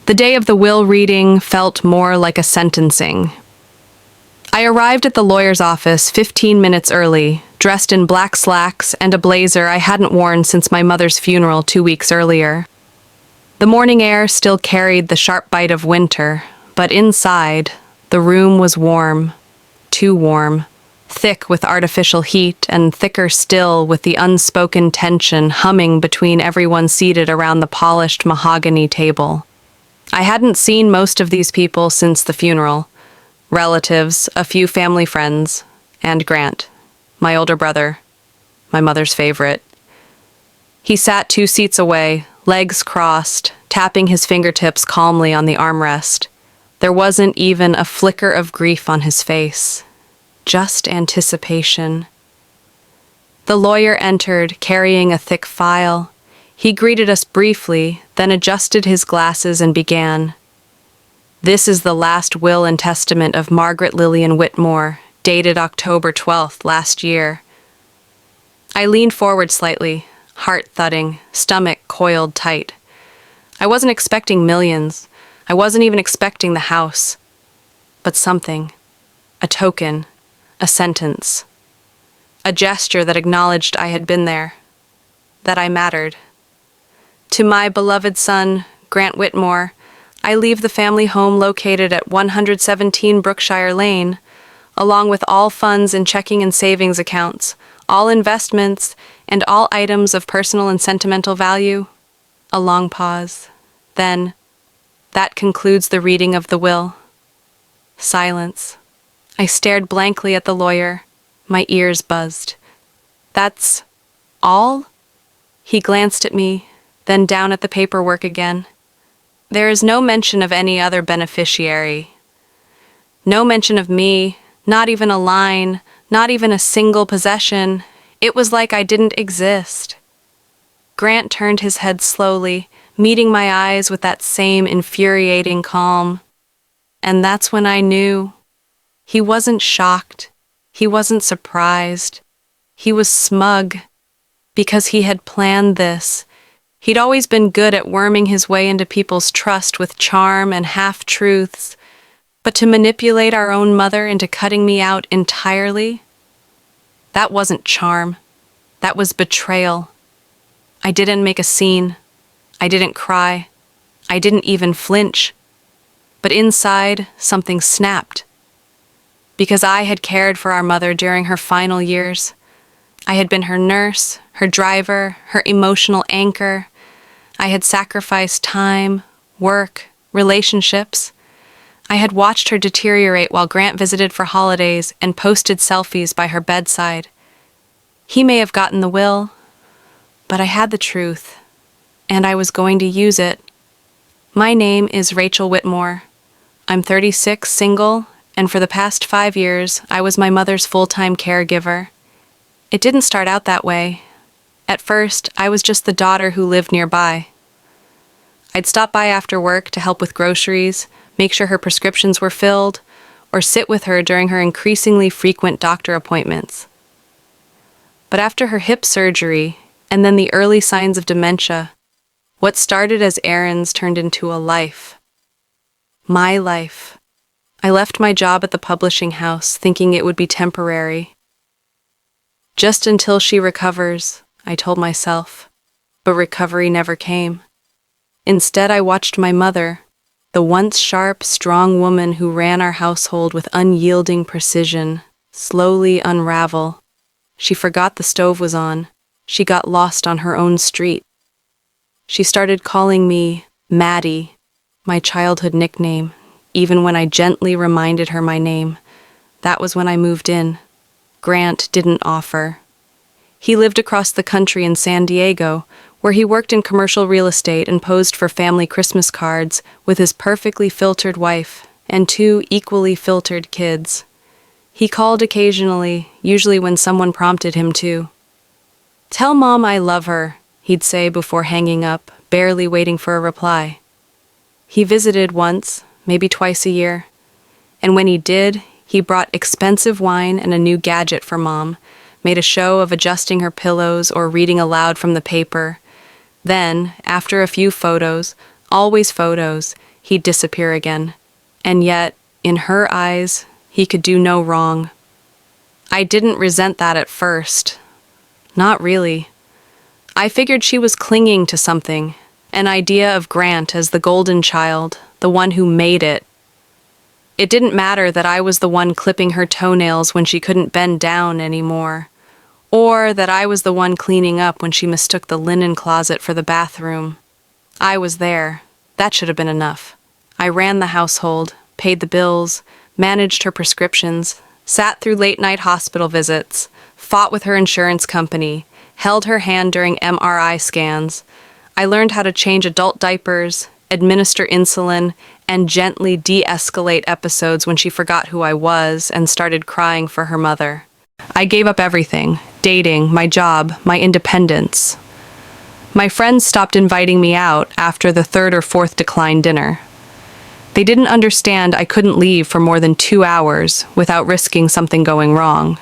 The day of the will reading felt more like a sentencing. I arrived at the lawyer's office 15 minutes early, dressed in black slacks and a blazer I hadn't worn since my mother's funeral 2 weeks earlier. The morning air still carried the sharp bite of winter, but inside, the room was warm. Too warm. Thick with artificial heat, and thicker still with the unspoken tension humming between everyone seated around the polished mahogany table. I hadn't seen most of these people since the funeral. Relatives, a few family friends, and Grant, my older brother, my mother's favorite. He sat 2 seats away, legs crossed, tapping his fingertips calmly on the armrest. There wasn't even a flicker of grief on his face, just anticipation. The lawyer entered, carrying a thick file. He greeted us briefly, then adjusted his glasses and began. "This is the last will and testament of Margaret Lillian Whitmore, dated October 12th last year." I leaned forward slightly, heart thudding, stomach coiled tight. I wasn't expecting millions. I wasn't even expecting the house. But something. A token. A sentence. A gesture that acknowledged I had been there. That I mattered. To my beloved son, Grant Whitmore, I leave the family home located at 117 Brookshire Lane, along with all funds in checking and savings accounts, all investments, and all items of personal and sentimental value. A long pause. Then, that concludes the reading of the will. Silence. I stared blankly at the lawyer. My ears buzzed. "That's all?" He glanced at me, then down at the paperwork again. There is no mention of any other beneficiary. No mention of me, not even a line, not even a single possession. It was like I didn't exist. Grant turned his head slowly, meeting my eyes with that same infuriating calm. And that's when I knew. He wasn't shocked. He wasn't surprised. He was smug, because he had planned this. He'd always been good at worming his way into people's trust with charm and half-truths, but to manipulate our own mother into cutting me out entirely? That wasn't charm. That was betrayal. I didn't make a scene. I didn't cry. I didn't even flinch. But inside, something snapped. Because I had cared for our mother during her final years. I had been her nurse, her driver, her emotional anchor. I had sacrificed time, work, relationships. I had watched her deteriorate while Grant visited for holidays and posted selfies by her bedside. He may have gotten the will, but I had the truth, and I was going to use it. My name is Rachel Whitmore. I'm 36, single, and for the past 5 years, I was my mother's full-time caregiver. It didn't start out that way. At first, I was just the daughter who lived nearby. I'd stop by after work to help with groceries, make sure her prescriptions were filled, or sit with her during her increasingly frequent doctor appointments. But after her hip surgery, and then the early signs of dementia, what started as errands turned into a life. My life. I left my job at the publishing house, thinking it would be temporary. Just until she recovers, I told myself, but recovery never came. Instead, I watched my mother, the once sharp, strong woman who ran our household with unyielding precision, slowly unravel. She forgot the stove was on. She got lost on her own street. She started calling me Maddie, my childhood nickname, even when I gently reminded her my name. That was when I moved in. Grant didn't offer. He lived across the country in San Diego, where he worked in commercial real estate and posed for family Christmas cards with his perfectly filtered wife and 2 equally filtered kids. He called occasionally, usually when someone prompted him to. "Tell Mom I love her," he'd say before hanging up, barely waiting for a reply. He visited once, maybe twice a year, and when he did, he brought expensive wine and a new gadget for Mom, made a show of adjusting her pillows or reading aloud from the paper. Then, after a few photos, always photos, he'd disappear again. And yet, in her eyes, he could do no wrong. I didn't resent that at first. Not really. I figured she was clinging to something, an idea of Grant as the golden child, the one who made it. It didn't matter that I was the one clipping her toenails when she couldn't bend down anymore, or that I was the one cleaning up when she mistook the linen closet for the bathroom. I was there. That should have been enough. I ran the household, paid the bills, managed her prescriptions, sat through late-night hospital visits, fought with her insurance company, held her hand during MRI scans. I learned how to change adult diapers, administer insulin, and gently de-escalate episodes when she forgot who I was and started crying for her mother. I gave up everything: dating, my job, my independence. My friends stopped inviting me out after the third or fourth decline dinner. They didn't understand I couldn't leave for more than 2 hours without risking something going wrong.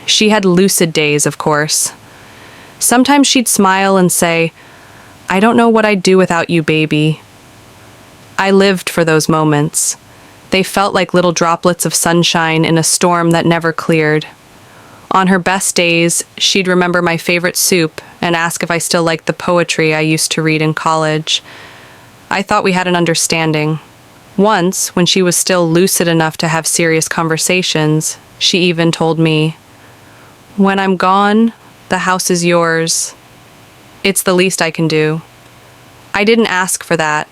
She had lucid days, of course. Sometimes she'd smile and say, "I don't know what I'd do without you, baby." I lived for those moments. They felt like little droplets of sunshine in a storm that never cleared. On her best days, she'd remember my favorite soup and ask if I still liked the poetry I used to read in college. I thought we had an understanding. Once, when she was still lucid enough to have serious conversations, she even told me, "When I'm gone, the house is yours." It's the least I can do. I didn't ask for that.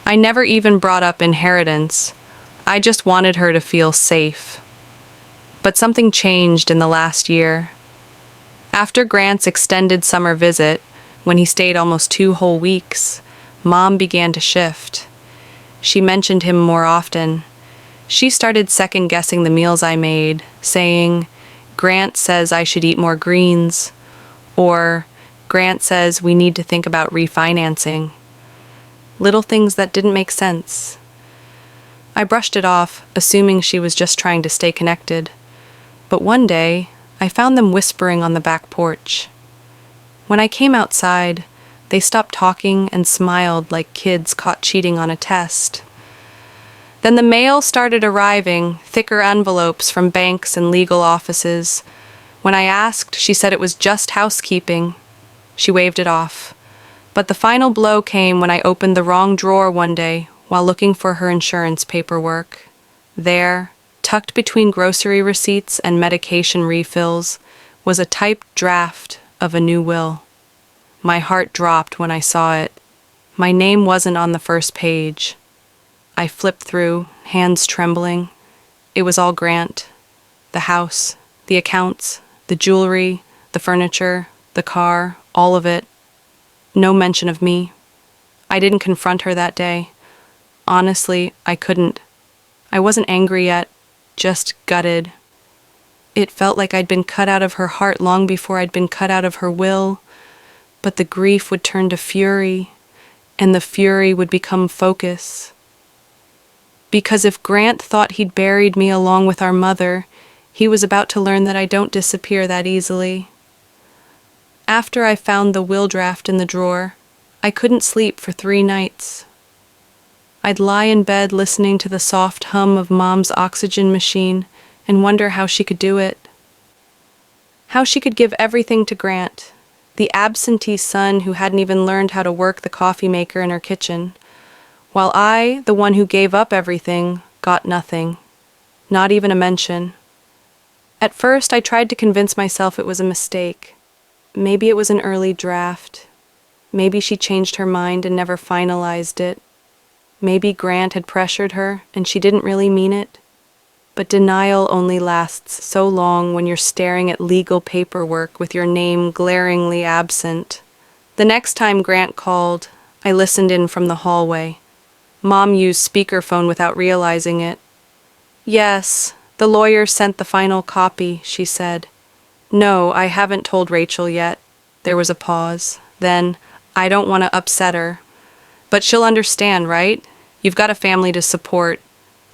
I never even brought up inheritance. I just wanted her to feel safe. But something changed in the last year. After Grant's extended summer visit, when he stayed almost 2 whole weeks, Mom began to shift. She mentioned him more often. She started second-guessing the meals I made, saying, "Grant says I should eat more greens," or "Grant says we need to think about refinancing." Little things that didn't make sense. I brushed it off, assuming she was just trying to stay connected. But one day, I found them whispering on the back porch. When I came outside, they stopped talking and smiled like kids caught cheating on a test. Then the mail started arriving, thicker envelopes from banks and legal offices. When I asked, she said it was just housekeeping. She waved it off. But the final blow came when I opened the wrong drawer one day while looking for her insurance paperwork. There, tucked between grocery receipts and medication refills, was a typed draft of a new will. My heart dropped when I saw it. My name wasn't on the first page. I flipped through, hands trembling. It was all Grant. The house, the accounts, the jewelry, the furniture, the car, all of it. No mention of me. I didn't confront her that day. Honestly, I couldn't. I wasn't angry yet, just gutted. It felt like I'd been cut out of her heart long before I'd been cut out of her will, but the grief would turn to fury, and the fury would become focus. Because if Grant thought he'd buried me along with our mother, he was about to learn that I don't disappear that easily. After I found the will draft in the drawer, I couldn't sleep for 3 nights. I'd lie in bed listening to the soft hum of Mom's oxygen machine and wonder how she could do it. How she could give everything to Grant, the absentee son who hadn't even learned how to work the coffee maker in her kitchen, while I, the one who gave up everything, got nothing, not even a mention. At first, I tried to convince myself it was a mistake. Maybe it was an early draft. Maybe she changed her mind and never finalized it. Maybe Grant had pressured her and she didn't really mean it. But denial only lasts so long when you're staring at legal paperwork with your name glaringly absent. The next time Grant called, I listened in from the hallway. Mom used speakerphone without realizing it. "Yes, the lawyer sent the final copy," she said. "No, I haven't told Rachel yet." There was a pause. Then, "I don't want to upset her. But she'll understand, right? You've got a family to support."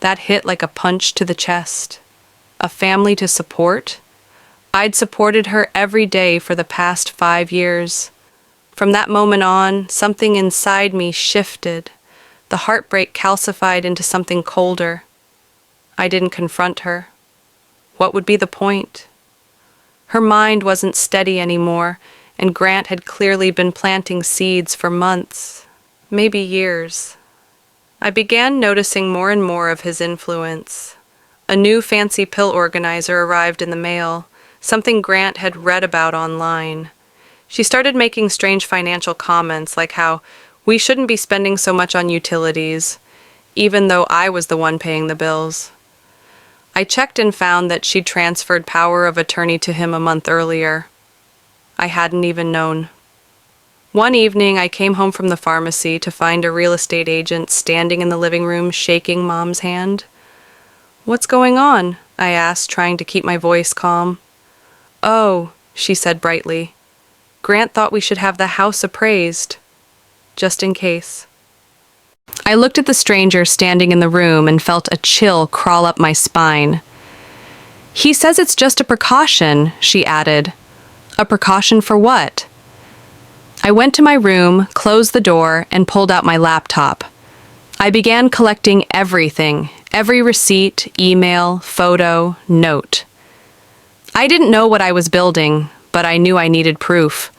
That hit like a punch to the chest. A family to support? I'd supported her every day for the past 5 years. From that moment on, something inside me shifted. The heartbreak calcified into something colder. I didn't confront her. What would be the point? Her mind wasn't steady anymore, and Grant had clearly been planting seeds for months, maybe years. I began noticing more and more of his influence. A new fancy pill organizer arrived in the mail, something Grant had read about online. She started making strange financial comments like how we shouldn't be spending so much on utilities, even though I was the one paying the bills. I checked and found that she'd transferred power of attorney to him a month earlier. I hadn't even known. One evening, I came home from the pharmacy to find a real estate agent standing in the living room shaking Mom's hand. "What's going on?" I asked, trying to keep my voice calm. "Oh," she said brightly. "Grant thought we should have the house appraised. Just in case." I looked at the stranger standing in the room and felt a chill crawl up my spine. "He says it's just a precaution," she added. "A precaution for what?" I went to my room, closed the door, and pulled out my laptop. I began collecting everything, every receipt, email, photo, note. I didn't know what I was building, but I knew I needed proof.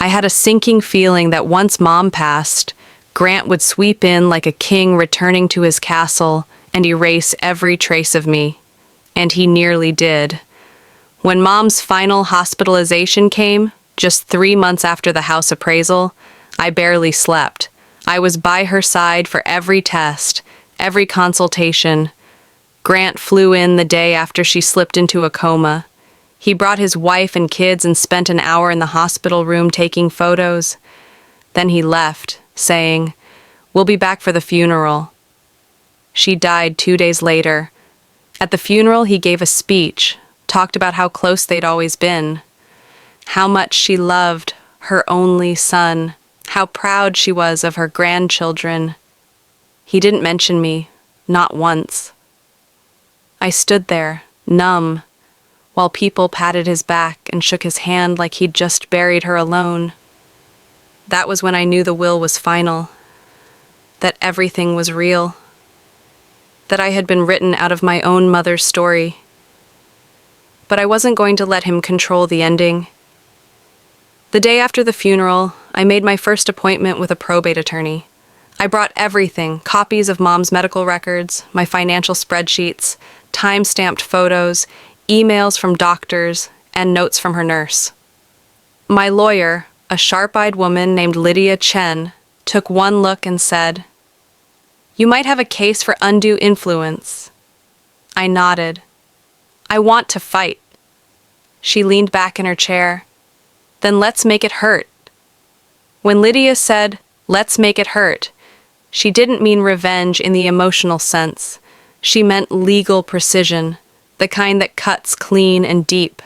I had a sinking feeling that once Mom passed, Grant would sweep in like a king returning to his castle and erase every trace of me. And he nearly did. When Mom's final hospitalization came, just 3 months after the house appraisal, I barely slept. I was by her side for every test, every consultation. Grant flew in the day after she slipped into a coma. He brought his wife and kids and spent an hour in the hospital room taking photos. Then he left, saying, "We'll be back for the funeral." She died 2 days later. At the funeral, he gave a speech, talked about how close they'd always been, how much she loved her only son, how proud she was of her grandchildren. He didn't mention me, not once. I stood there, numb, while people patted his back and shook his hand like he'd just buried her alone. That was when I knew the will was final, that everything was real, that I had been written out of my own mother's story. But I wasn't going to let him control the ending. The day after the funeral, I made my first appointment with a probate attorney. I brought everything, copies of Mom's medical records, my financial spreadsheets, time-stamped photos, emails from doctors, and notes from her nurse. My lawyer, a sharp-eyed woman named Lydia Chen, took one look and said, "You might have a case for undue influence." I nodded. "I want to fight." She leaned back in her chair. "Then let's make it hurt." When Lydia said, "let's make it hurt," she didn't mean revenge in the emotional sense. She meant legal precision, the kind that cuts clean and deep.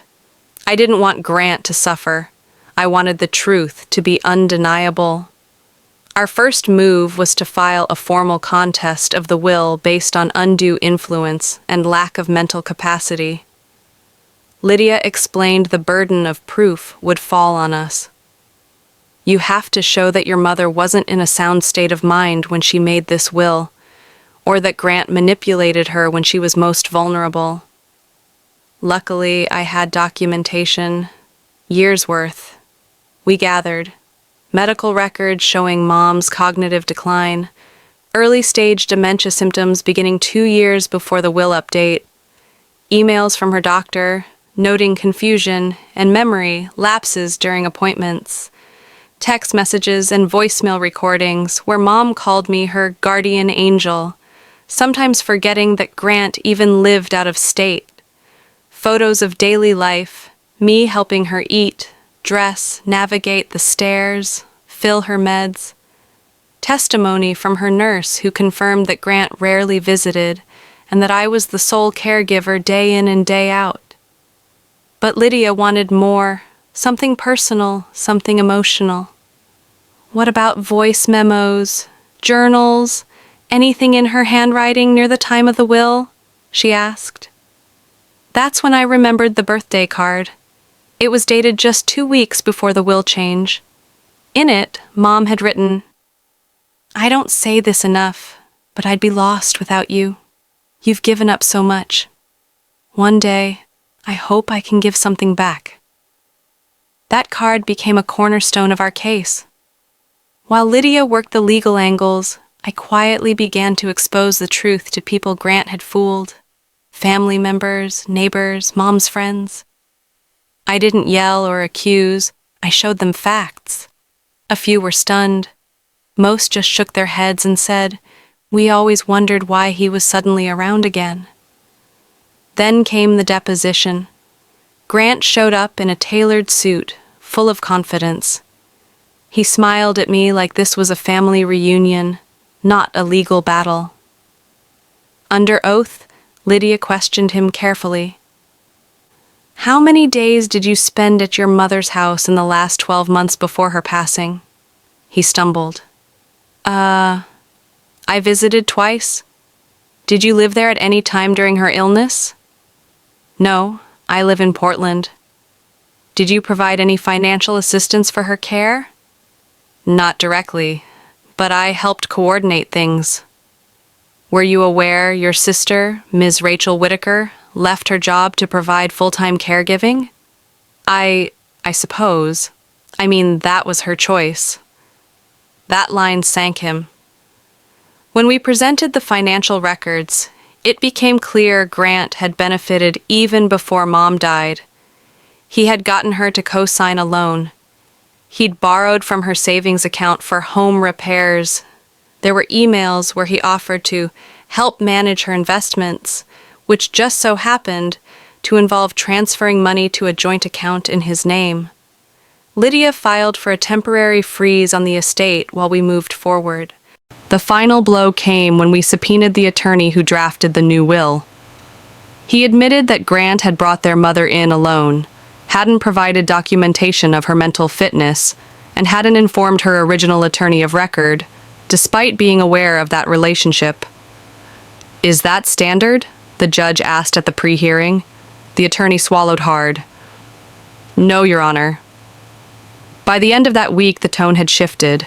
I didn't want Grant to suffer. I wanted the truth to be undeniable. Our first move was to file a formal contest of the will based on undue influence and lack of mental capacity. Lydia explained the burden of proof would fall on us. You have to show that your mother wasn't in a sound state of mind when she made this will, or that Grant manipulated her when she was most vulnerable. Luckily, I had documentation, years' worth. We gathered medical records showing Mom's cognitive decline, early-stage dementia symptoms beginning 2 years before the will update, emails from her doctor noting confusion and memory lapses during appointments, text messages and voicemail recordings where Mom called me her guardian angel, sometimes forgetting that Grant even lived out of state, photos of daily life, me helping her eat, dress, navigate the stairs, fill her meds, testimony from her nurse who confirmed that Grant rarely visited and that I was the sole caregiver day in and day out. But Lydia wanted more, something personal, something emotional. What about voice memos, journals, anything in her handwriting near the time of the will? She asked. That's when I remembered the birthday card. It was dated just 2 weeks before the will change. In it, Mom had written, I don't say this enough, but I'd be lost without you. You've given up so much. One day, I hope I can give something back. That card became a cornerstone of our case. While Lydia worked the legal angles, I quietly began to expose the truth to people Grant had fooled. Family members, neighbors, mom's friends. I didn't yell or accuse, I showed them facts. A few were stunned. Most just shook their heads and said, "We always wondered why he was suddenly around again." Then came the deposition. Grant showed up in a tailored suit, full of confidence. He smiled at me like this was a family reunion, not a legal battle. Under oath, Lydia questioned him carefully. "How many days did you spend at your mother's house in the last 12 months before her passing?" He stumbled. I visited twice. Did you live there at any time during her illness?" "No, I live in Portland." "Did you provide any financial assistance for her care?" "Not directly, but I helped coordinate things." "Were you aware your sister, Ms. Rachel Whitaker, left her job to provide full-time caregiving?" I suppose. I mean, that was her choice." That line sank him. When we presented the financial records, it became clear Grant had benefited even before Mom died. He had gotten her to co-sign a loan. He'd borrowed from her savings account for home repairs. There were emails where he offered to help manage her investments, which just so happened to involve transferring money to a joint account in his name. Lydia filed for a temporary freeze on the estate while we moved forward. The final blow came when we subpoenaed the attorney who drafted the new will. He admitted that Grant had brought their mother in alone, hadn't provided documentation of her mental fitness, and hadn't informed her original attorney of record, despite being aware of that relationship. "Is that standard?" the judge asked at the pre-hearing. The attorney swallowed hard. "No, Your Honor." By the end of that week, the tone had shifted.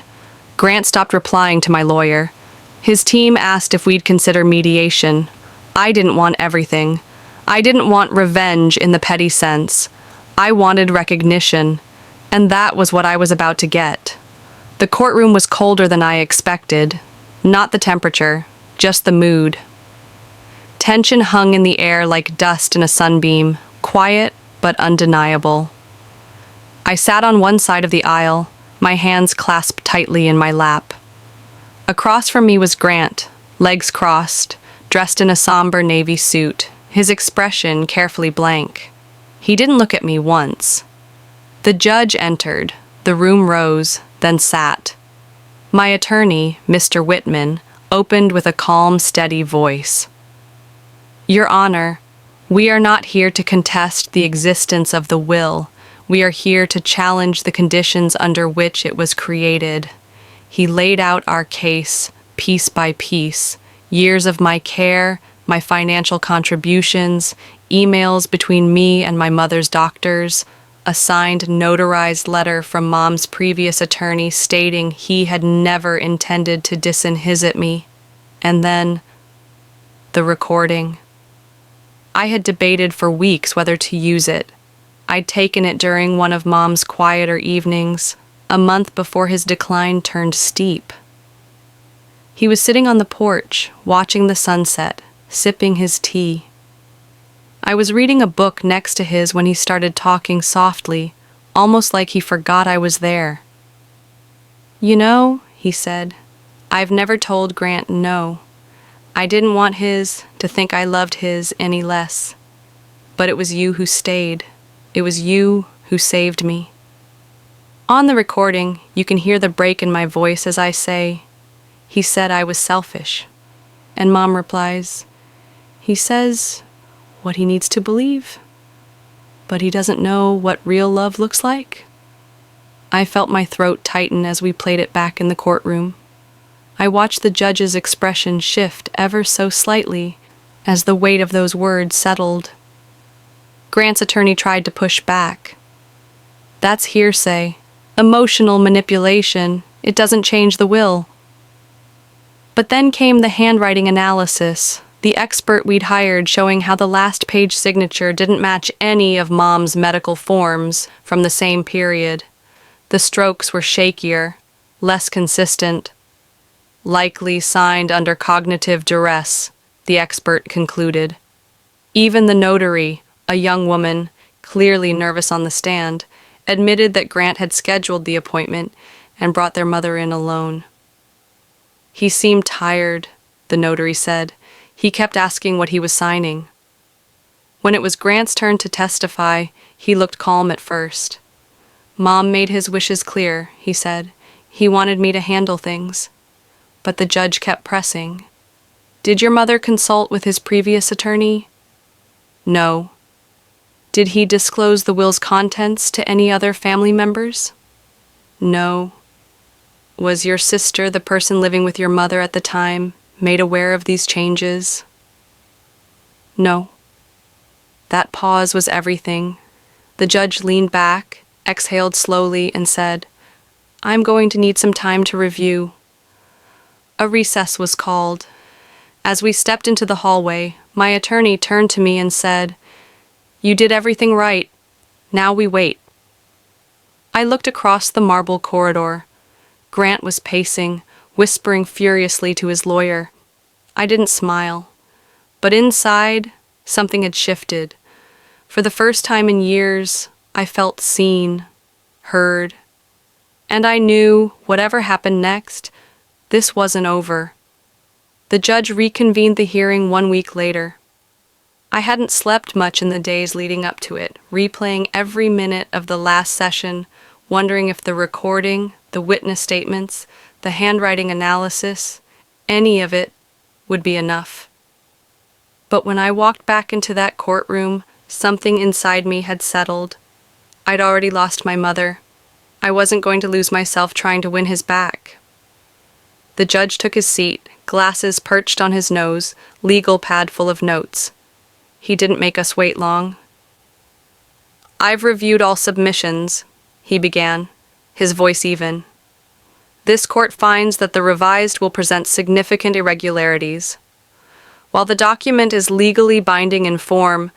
Grant stopped replying to my lawyer. His team asked if we'd consider mediation. I didn't want everything. I didn't want revenge in the petty sense. I wanted recognition, and that was what I was about to get. The courtroom was colder than I expected. Not the temperature, just the mood. Tension hung in the air like dust in a sunbeam, quiet but undeniable. I sat on one side of the aisle, my hands clasped tightly in my lap. Across from me was Grant, legs crossed, dressed in a somber navy suit, his expression carefully blank. He didn't look at me once. The judge entered, the room rose, then sat. My attorney, Mr. Whitman, opened with a calm, steady voice. "Your Honor, we are not here to contest the existence of the will. We are here to challenge the conditions under which it was created." He laid out our case, piece by piece, years of my care, my financial contributions, emails between me and my mother's doctors, a signed notarized letter from Mom's previous attorney stating he had never intended to disinherit me, and then the recording. I had debated for weeks whether to use it. I'd taken it during one of Mom's quieter evenings, a month before his decline turned steep. He was sitting on the porch, watching the sunset, sipping his tea. I was reading a book next to his when he started talking softly, almost like he forgot I was there. "You know," he said, "I've never told Grant no. I didn't want his to think I loved his any less. But it was you who stayed. It was you who saved me." On the recording, you can hear the break in my voice as I say, "He said I was selfish." And Mom replies, "He says what he needs to believe, but he doesn't know what real love looks like." I felt my throat tighten as we played it back in the courtroom. I watched the judge's expression shift ever so slightly as the weight of those words settled. Grant's attorney tried to push back. "That's hearsay, emotional manipulation. It doesn't change the will." But then came the handwriting analysis, the expert we'd hired showing how the last page signature didn't match any of Mom's medical forms from the same period. The strokes were shakier, less consistent. Likely signed under cognitive duress, the expert concluded. Even the notary, a young woman, clearly nervous on the stand, admitted that Grant had scheduled the appointment and brought their mother in alone. He seemed tired, the notary said. He kept asking what he was signing. When it was Grant's turn to testify, he looked calm at first. Mom made his wishes clear, he said. He wanted me to handle things. But the judge kept pressing. Did your mother consult with his previous attorney? No. Did he disclose the will's contents to any other family members? No. Was your sister, the person living with your mother at the time, made aware of these changes? No. That pause was everything. The judge leaned back, exhaled slowly, and said, I'm going to need some time to review. A recess was called. As we stepped into the hallway, my attorney turned to me and said, You did everything right. Now we wait. I looked across the marble corridor. Grant was pacing, whispering furiously to his lawyer. I didn't smile. But inside, something had shifted. For the first time in years, I felt seen, heard. And I knew, whatever happened next, this wasn't over. The judge reconvened the hearing 1 week later. I hadn't slept much in the days leading up to it, replaying every minute of the last session, wondering if the recording, the witness statements, the handwriting analysis, any of it would be enough. But when I walked back into that courtroom, something inside me had settled. I'd already lost my mother. I wasn't going to lose myself trying to win his back. The judge took his seat, glasses perched on his nose, legal pad full of notes. He didn't make us wait long. I've reviewed all submissions, he began, his voice even. This court finds that the revised will present significant irregularities. While the document is legally binding in form,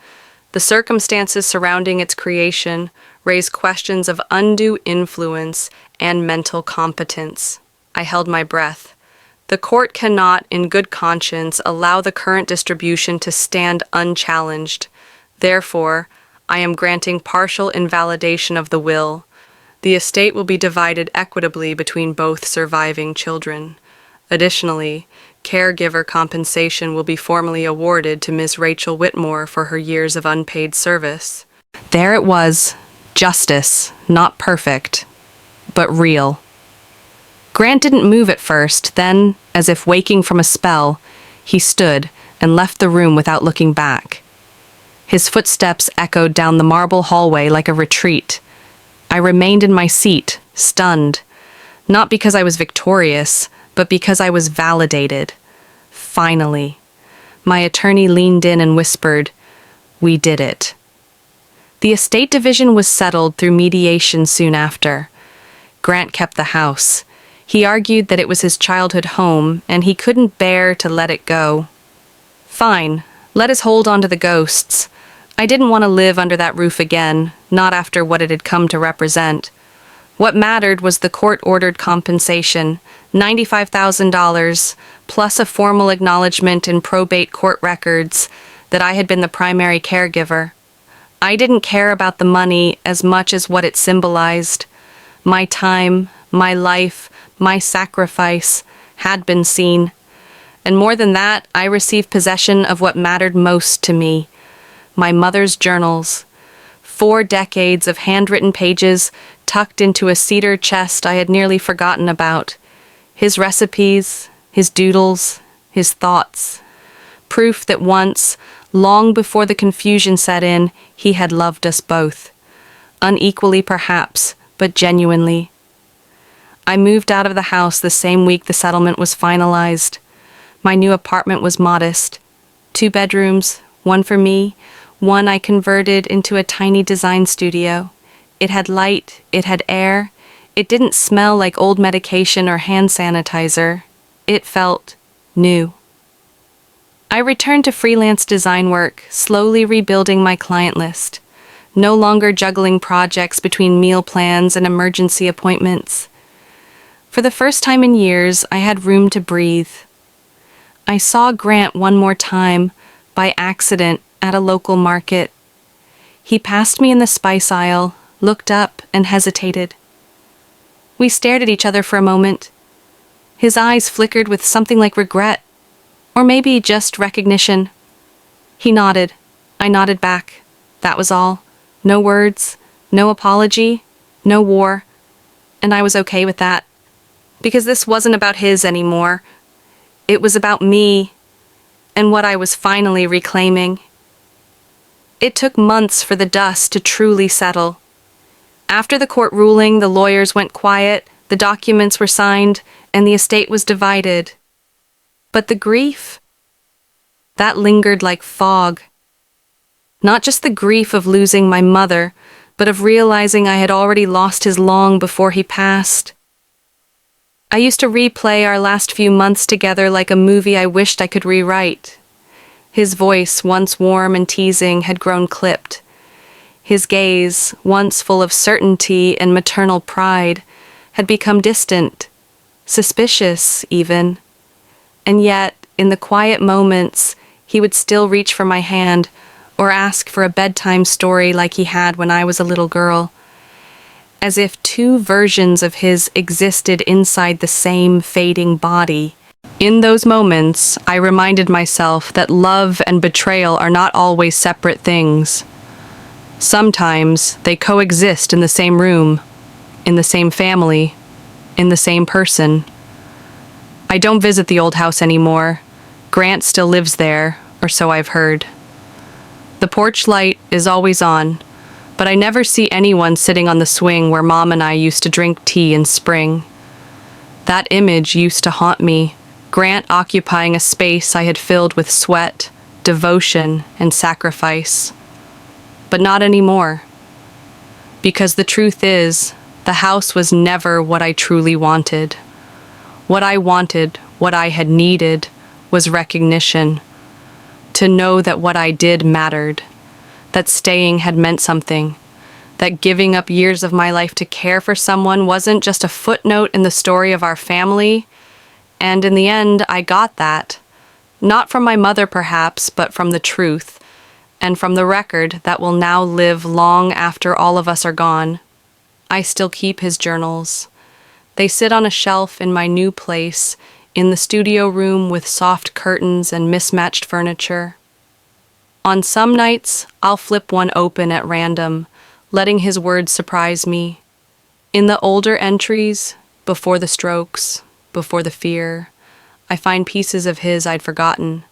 the circumstances surrounding its creation raise questions of undue influence and mental competence. I held my breath. The court cannot, in good conscience, allow the current distribution to stand unchallenged. Therefore, I am granting partial invalidation of the will. The estate will be divided equitably between both surviving children. Additionally, caregiver compensation will be formally awarded to Ms. Rachel Whitmore for her years of unpaid service. There it was. Justice, not perfect, but real. Grant didn't move at first, then, as if waking from a spell, he stood and left the room without looking back. His footsteps echoed down the marble hallway like a retreat. I remained in my seat, stunned, not because I was victorious, but because I was validated. Finally. My attorney leaned in and whispered, We did it. The estate division was settled through mediation soon after. Grant kept the house. He argued that it was his childhood home, and he couldn't bear to let it go. Fine, let us hold on to the ghosts. I didn't want to live under that roof again, not after what it had come to represent. What mattered was the court-ordered compensation, $95,000, plus a formal acknowledgment in probate court records that I had been the primary caregiver. I didn't care about the money as much as what it symbolized. My time, my life, my sacrifice had been seen. And more than that, I received possession of what mattered most to me, my mother's journals. 4 decades of handwritten pages tucked into a cedar chest I had nearly forgotten about. His recipes, his doodles, his thoughts. Proof that once, long before the confusion set in, he had loved us both. Unequally perhaps, but genuinely. I moved out of the house the same week the settlement was finalized. My new apartment was modest. 2 bedrooms, 1 for me, 1 I converted into a tiny design studio. It had light, it had air. It didn't smell like old medication or hand sanitizer. It felt new. I returned to freelance design work, slowly rebuilding my client list, no longer juggling projects between meal plans and emergency appointments. For the first time in years, I had room to breathe. I saw Grant one more time, by accident, at a local market. He passed me in the spice aisle, looked up, and hesitated. We stared at each other for a moment. His eyes flickered with something like regret, or maybe just recognition. He nodded. I nodded back. That was all. No words, no apology, no war. And I was okay with that. Because this wasn't about his anymore. It was about me, and what I was finally reclaiming. It took months for the dust to truly settle. After the court ruling, the lawyers went quiet, the documents were signed, and the estate was divided. But the grief, that lingered like fog. Not just the grief of losing my mother, but of realizing I had already lost his long before he passed. I used to replay our last few months together like a movie I wished I could rewrite. His voice, once warm and teasing, had grown clipped. His gaze, once full of certainty and maternal pride, had become distant, suspicious even. And yet, in the quiet moments, he would still reach for my hand or ask for a bedtime story like he had when I was a little girl. As if two versions of his existed inside the same fading body. In those moments, I reminded myself that love and betrayal are not always separate things. Sometimes they coexist in the same room, in the same family, in the same person. I don't visit the old house anymore. Grant still lives there, or so I've heard. The porch light is always on, but I never see anyone sitting on the swing where Mom and I used to drink tea in spring. That image used to haunt me, Grant occupying a space I had filled with sweat, devotion, and sacrifice. But not anymore. Because the truth is, the house was never what I truly wanted. What I wanted, what I had needed, was recognition. To know that what I did mattered. That staying had meant something. That giving up years of my life to care for someone wasn't just a footnote in the story of our family. And in the end, I got that. Not from my mother, perhaps, but from the truth. And from the record that will now live long after all of us are gone. I still keep his journals. They sit on a shelf in my new place, in the studio room with soft curtains and mismatched furniture. On some nights, I'll flip one open at random, letting his words surprise me. In the older entries, before the strokes, before the fear, I find pieces of his I'd forgotten.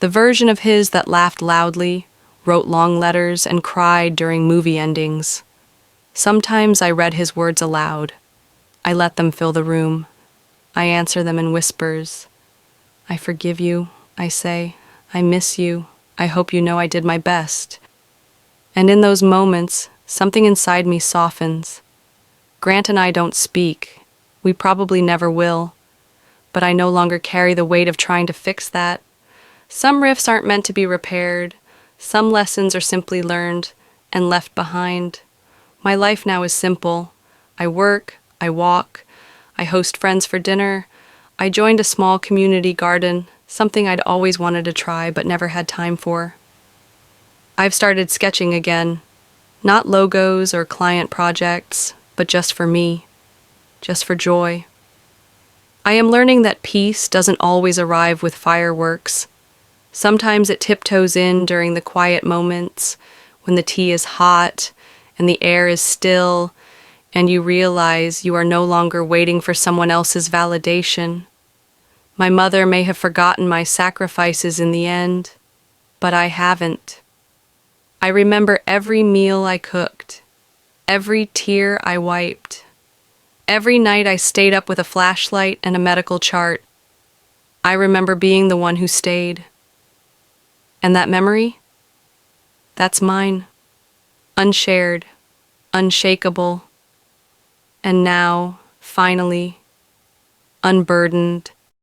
The version of his that laughed loudly, wrote long letters, and cried during movie endings. Sometimes I read his words aloud. I let them fill the room. I answer them in whispers. I forgive you, I say. I miss you. I hope you know I did my best. And in those moments, something inside me softens. Grant and I don't speak. We probably never will. But I no longer carry the weight of trying to fix that. Some rifts aren't meant to be repaired. Some lessons are simply learned and left behind. My life now is simple. I work, I walk, I host friends for dinner. I joined a small community garden, something I'd always wanted to try but never had time for. I've started sketching again. Not logos or client projects, but just for me. Just for joy. I am learning that peace doesn't always arrive with fireworks. Sometimes it tiptoes in during the quiet moments, when the tea is hot and the air is still, and you realize you are no longer waiting for someone else's validation. My mother may have forgotten my sacrifices in the end, but I haven't. I remember every meal I cooked, every tear I wiped, every night I stayed up with a flashlight and a medical chart. I remember being the one who stayed. And that memory? That's mine. Unshared, unshakable. And now, finally, unburdened,